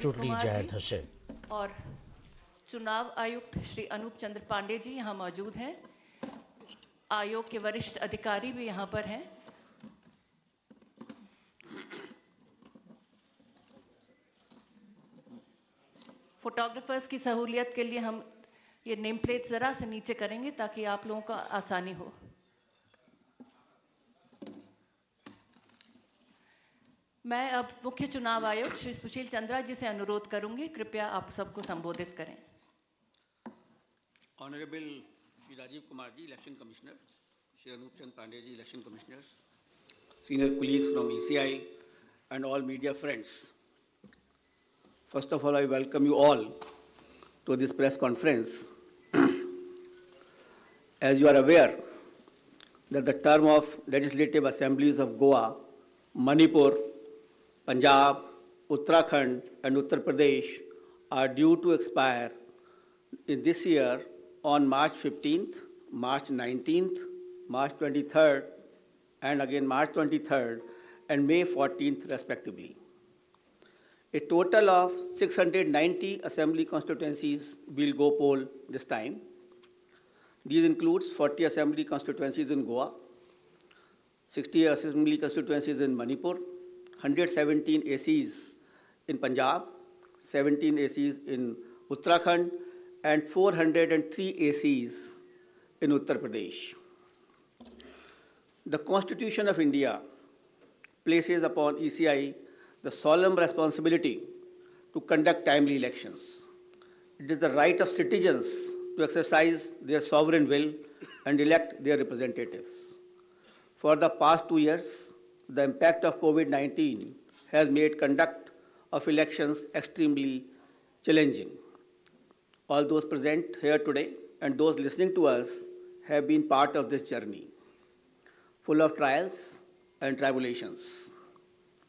ચૂંટણી कुमार જાહેર जी થશે। और चुनाव आयुक्त श्री अनूप चंद्र पांडे जी यहाँ मौजूद हैं। आयोग के वरिष्ठ अधिकारी भी यहाँ पर हैं। फोटोग्राफर्स की सहूलियत के लिए हम ये नेम प्लेट जरा से नीचे करेंगे ताकि आप लोगों को आसानी हो। मैं अब मुख्य चुनाव आयुक्त श्री सुशील चंद्रा जी से अनुरोध करूंगी, कृपया आप सबको संबोधित करें। Honourable Shri Rajiv Kumar ji, election commissioner, Shri Anoop Chand Pandey ji, election commissioner, senior colleagues from ECI and all media friends. First of all, I welcome you all to this press conference. As you are aware that the term of legislative assemblies of Goa, Manipur, Punjab, Uttarakhand and Uttar Pradesh are due to expire in this year on March 15th, March 19th, March 23rd, and again March 23rd and May 14th respectively. A total of 690 assembly constituencies will go poll this time. These includes 40 assembly constituencies in Goa, 60 assembly constituencies in Manipur, 117 ACs in Punjab, 17 ACs in Uttarakhand, and 403 ACs in Uttar Pradesh. The Constitution of India places upon ECI the solemn responsibility to conduct timely elections. It is the right of citizens to exercise their sovereign will and elect their representatives. For the past 2 years, the impact of COVID-19 has made conduct of elections extremely challenging. All those present here today and those listening to us have been part of this journey, full of trials and tribulations.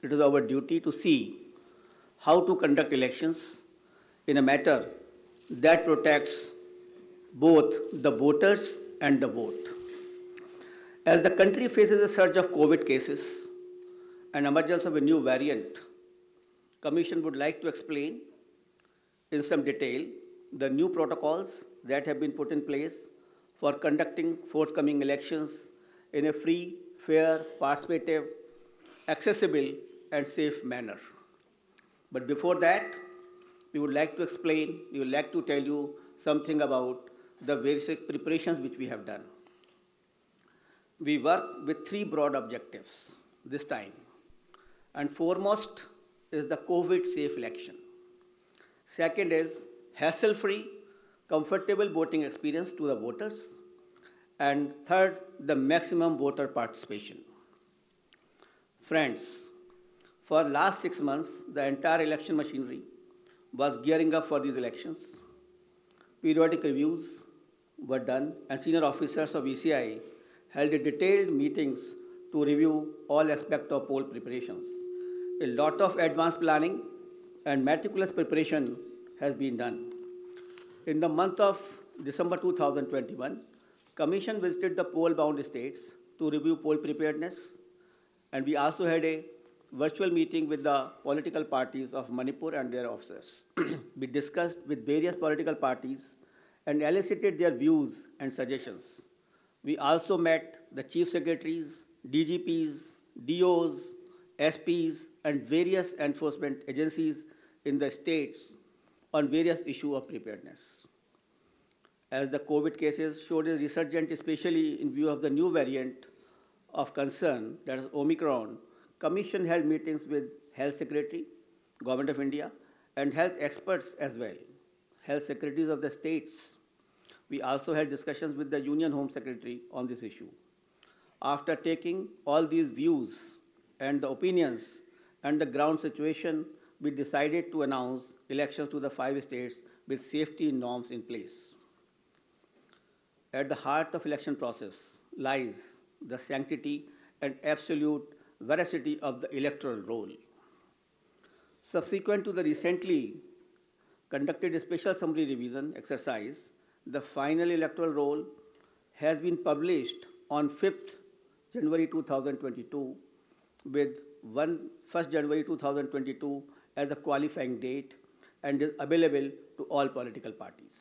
It is our duty to see how to conduct elections in a manner that protects both the voters and the vote. As the country faces a surge of COVID cases and emergence of a new variant, Commission would like to explain in some detail the new protocols that have been put in place for conducting forthcoming elections in a free, fair, participative, accessible, and safe manner. But before that, we would like to tell you something about the various preparations which we have done. We work with 3 broad objectives this time, and foremost is the COVID-safe election. Second is hassle-free, comfortable voting experience to the voters. And third, the maximum voter participation. Friends, for last 6 months, the entire election machinery was gearing up for these elections. Periodic reviews were done, and senior officers of ECI held a detailed meetings to review all aspects of poll preparations. A lot of advanced planning and meticulous preparation has been done. In the month of December 2021, Commission visited the poll-bound states to review poll preparedness, and we also had a virtual meeting with the political parties of Manipur and their officers. We discussed with various political parties and elicited their views and suggestions. We also met the chief secretaries, DGPs, DOs, SPs, and various enforcement agencies in the states on various issues of preparedness. As the COVID cases showed a resurgence, especially in view of the new variant of concern, that is Omicron, Commission held meetings with Health Secretary, Government of India, and health experts as well, health secretaries of the states. We also had discussions with the Union Home Secretary on this issue. After taking all these views and the opinions and the ground situation, we decided to announce elections to the 5 states with safety norms in place. At the heart of election process lies the sanctity and absolute veracity of the electoral roll. Subsequent to the recently conducted special summary revision exercise, the final electoral roll has been published on 5th January 2022 with 1st January 2022 as the qualifying date, and is available to all political parties.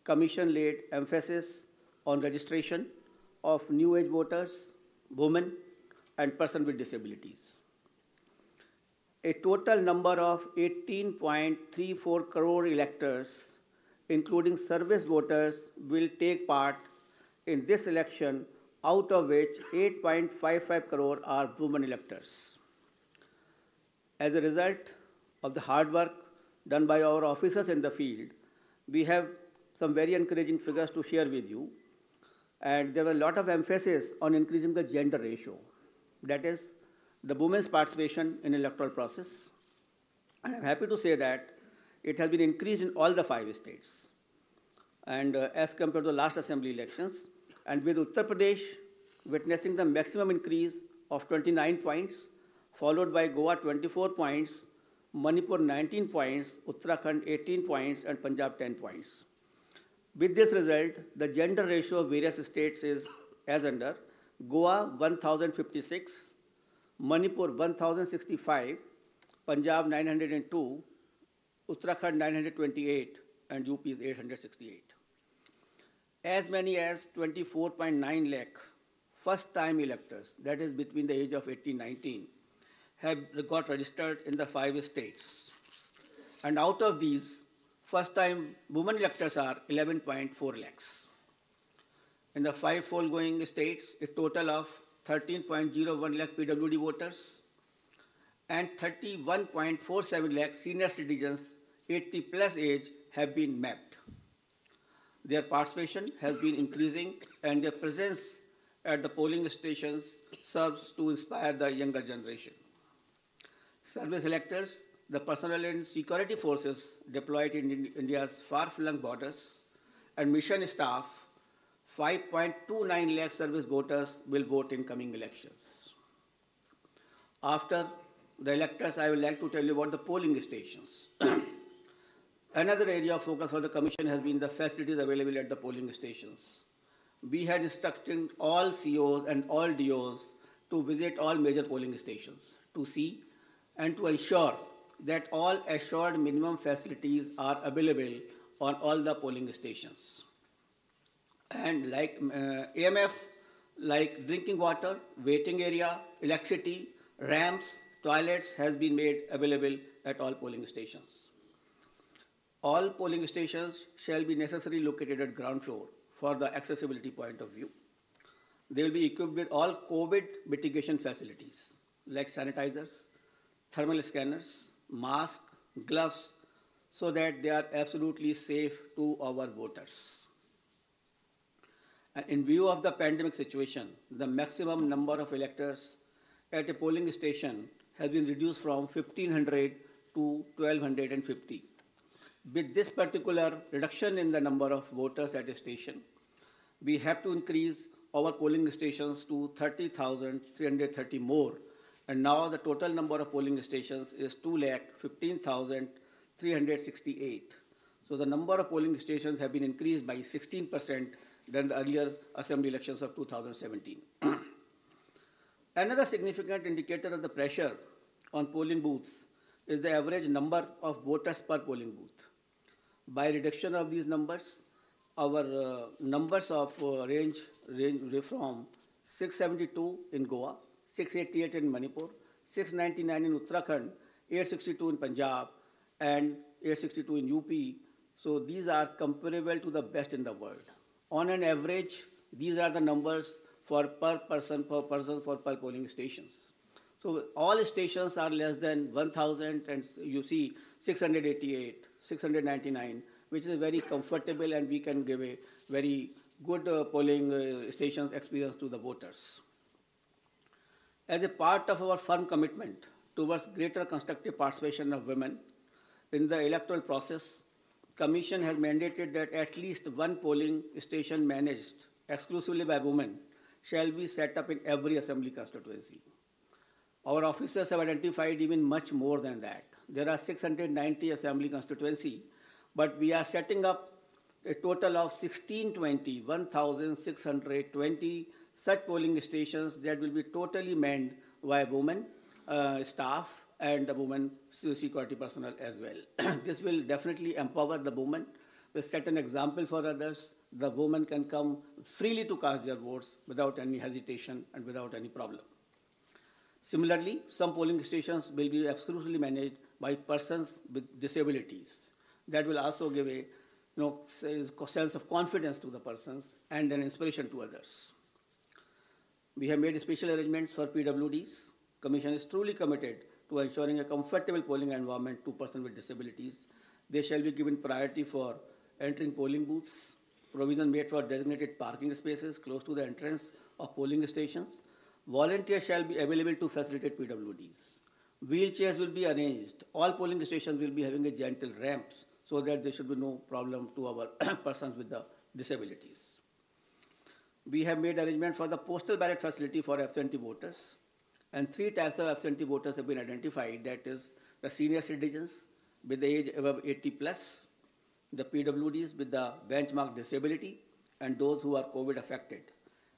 Commission laid emphasis on registration of new age voters, women, and persons with disabilities. A total number of 18.34 crore electors, including service voters, will take part in this election, out of which 8.55 crore are women electors. As a result of the hard work done by our officers in the field, we have some very encouraging figures to share with you. And there was a lot of emphasis on increasing the gender ratio. That is, the women's participation in electoral process. And I'm happy to say that it has been increased in all the 5 states. And as compared to the last assembly elections, and with Uttar Pradesh witnessing the maximum increase of 29 points, followed by Goa 24 points, Manipur 19 points, Uttarakhand 18 points, and Punjab 10 points. With this result, the gender ratio of various states is as under: Goa 1056, Manipur 1065, Punjab 902, Uttarakhand 928, and UP is 868. As many as 24.9 lakh first-time electors, that is between the age of 18 and 19, have got registered in the 5 states. And out of these, first-time women electors are 11.4 lakhs. In the 5 foregoing states, a total of 13.01 lakh PWD voters and 31.47 lakh senior citizens 80 plus age have been mapped. Their participation has been increasing, and their presence at the polling stations serves to inspire the younger generation. Service electors, the personnel and security forces deployed in India's far-flung borders, and mission staff, 5.29 lakh service voters will vote in coming elections. After the electors, I would like to tell you about the polling stations. Another area of focus for the Commission has been the facilities available at the polling stations. We had instructed all COs and all DOs to visit all major polling stations to see and to ensure that all assured minimum facilities are available on all the polling stations. And like AMF, like drinking water, waiting area, electricity, ramps, toilets has been made available at all polling stations. All polling stations shall be necessarily located at ground floor for the accessibility point of view. They will be equipped with all COVID mitigation facilities like sanitizers, thermal scanners, masks, gloves, so that they are absolutely safe to our voters. And in view of the pandemic situation, the maximum number of electors at a polling station has been reduced from 1,500 to 1,250. With this particular reduction in the number of voters at a station, we have to increase our polling stations to 30,330 more. And now the total number of polling stations is 2,15,368. So the number of polling stations have been increased by 16% than the earlier assembly elections of 2017. Another significant indicator of the pressure on polling booths is the average number of voters per polling booth. By reduction of these numbers, our numbers of range from 672 in Goa, 688 in Manipur, 699 in Uttarakhand, 862 in Punjab, and 862 in UP. So these are comparable to the best in the world. On an average, these are the numbers for per person for polling stations. So all stations are less than 1,000, and you see 688, 699, which is very comfortable, and we can give a very good polling stations experience to the voters. As a part of our firm commitment towards greater constructive participation of women in the electoral process, Commission has mandated that at least one polling station managed exclusively by women shall be set up in every assembly constituency. Our officers have identified even much more than that. There are 690 assembly constituency, but we are setting up a total of 1,620 such polling stations that will be totally manned by women staff and the women security personnel as well. This will definitely empower the women, will set an example for others. The women can come freely to cast their votes without any hesitation and without any problem. Similarly, some polling stations will be exclusively managed by persons with disabilities. That will also give a sense of confidence to the persons and an inspiration to others. We have made special arrangements for PWDs. Commission is truly committed to ensuring a comfortable polling environment to persons with disabilities. They shall be given priority for entering polling booths, provision made for designated parking spaces close to the entrance of polling stations. Volunteers shall be available to facilitate PWDs. Wheelchairs will be arranged. All polling stations will be having a gentle ramps so that there should be no problem to our persons with the disabilities. We have made arrangement for the postal ballot facility for absentee voters. And 3 types of absentee voters have been identified. That is the senior citizens with the age above 80 plus, the PWDs with the benchmark disability, and those who are COVID affected.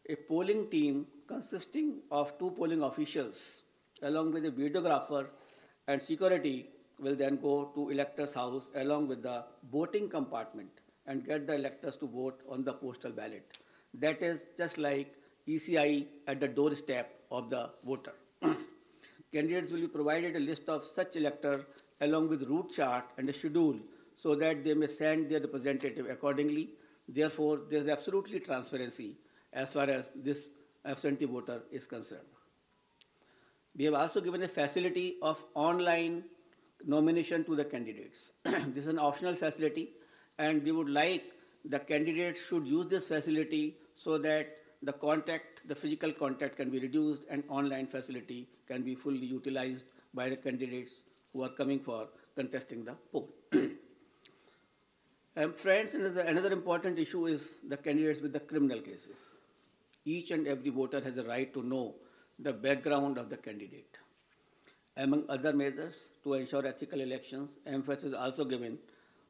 A polling team consisting of 2 polling officials along with a videographer and security will then go to electors' house along with the voting compartment and get the electors to vote on the postal ballot. That is just like ECI at the doorstep of the voter. Candidates will be provided a list of such electors along with route chart and a schedule so that they may send their representative accordingly. Therefore, there is absolutely transparency as far as this absentee voter is concerned. We have also given a facility of online nomination to the candidates. This is an optional facility, and we would like the candidates should use this facility so that the physical contact can be reduced and online facility can be fully utilized by the candidates who are coming for contesting the poll. And friends, another important issue is the candidates with the criminal cases. Each and every voter has a right to know the background of the candidate. Among other measures to ensure ethical elections, emphasis is also given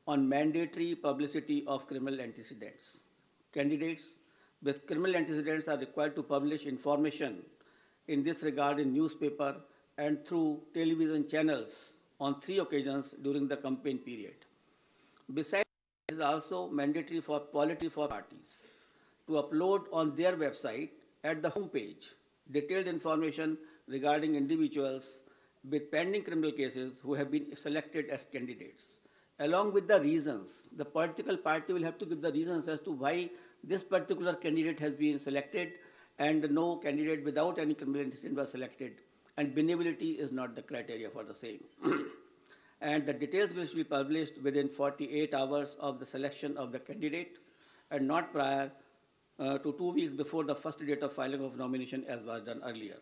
on mandatory publicity of criminal antecedents. Candidates with criminal antecedents are required to publish information in this regard in newspaper and through television channels on 3 occasions during the campaign period. Besides, it is also mandatory for political parties to upload on their website at the homepage detailed information regarding individuals with pending criminal cases who have been selected as candidates. Along with the reasons, the political party will have to give the reasons as to why this particular candidate has been selected and no candidate without any criminal antecedent was selected, and benevolity is not the criteria for the same. And the details will be published within 48 hours of the selection of the candidate and not prior to 2 weeks before the first date of filing of nomination as was done earlier.